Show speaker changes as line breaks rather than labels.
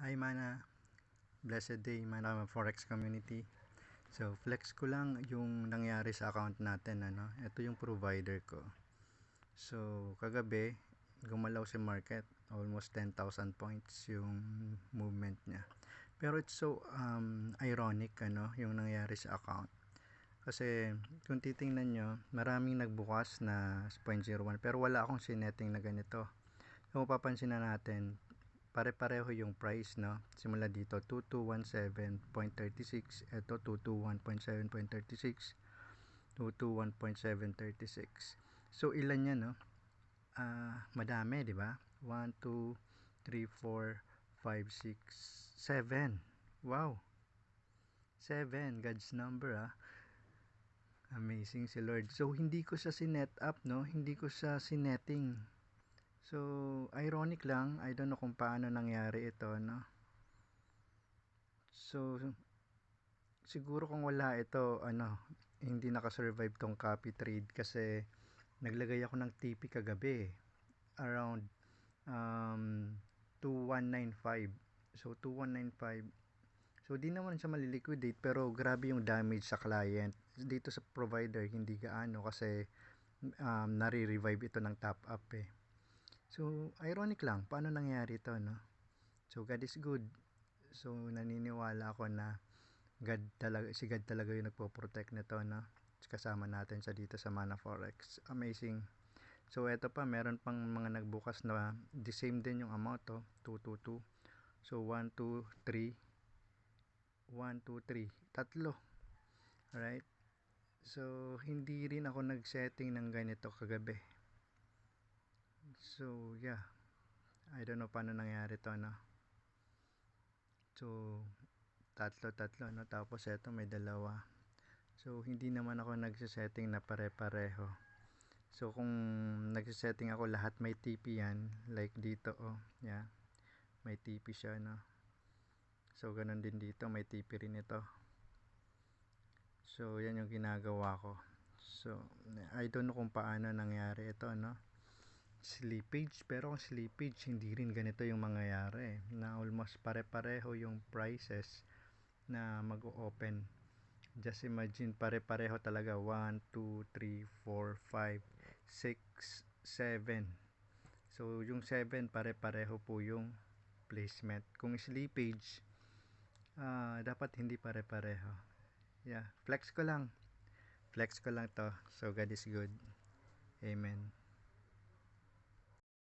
Hi Mana, blessed day Mana Forex community. So flex ko lang yung nangyari sa account natin ano. Ito yung provider ko. So kagabi gumalaw si market, almost 10,000 points yung movement niya. Pero it's so ironic ano yung nangyari sa account. Kasi kung titingnan nyo, maraming nagbukas na 0.01 pero wala akong sinetting na ganito. Kung papansin na natin, pare-pareho yung price, no? Simula dito 2217.36, ito 2217.36, 221.736. So ilan yan, no? Madami, di ba? 1 2 3 4 5 6 7. Wow. 7, God's number, ah. Amazing si Lord. So hindi ko siya sinet up, no? Hindi ko siya sinetting. So, ironic lang. I don't know kung paano nangyari ito, no? So, siguro kung wala ito, hindi nakasurvive tong copy trade kasi naglagay ako ng TP kagabi. Around 2195. So, 2195. So, di naman siya maliliquidate pero grabe yung damage sa client. Dito sa provider, hindi gaano kasi nare-revive ito ng top up eh. So, ironic lang, paano nangyari ito, no? So, God is good. So, naniniwala ako na si God talaga yung nagpo-protect nito, no? Kasama natin sa dito sa Mana Forex. Amazing. So, eto pa, meron pang mga nagbukas na the same din yung amount, 222. So, 1, 2, 3. 1, 2, 3. Tatlo. Alright? So, hindi rin ako nag-setting ng ganito kagabi. So, yeah. I don't know paano nangyari to, no? So, tatlo, no? Tapos eto may dalawa. So, hindi naman ako nagsisetting na pare-pareho. So, kung nagsisetting ako lahat may TP yan. Like dito, yeah. May TP siya, no? So, ganun din dito. May TP rin ito. So, yan yung ginagawa ko. So, I don't know kung paano nangyari ito, no? Slippage, pero kung slippage hindi rin ganito yung mangyayari na almost pare-pareho yung prices na mag-open. Just imagine pare-pareho talaga 1, 2, 3, 4, 5, 6, 7. So yung 7 pare-pareho po yung placement. Kung slippage dapat hindi pare-pareho. Yeah, flex ko lang to. So God is good. Amen.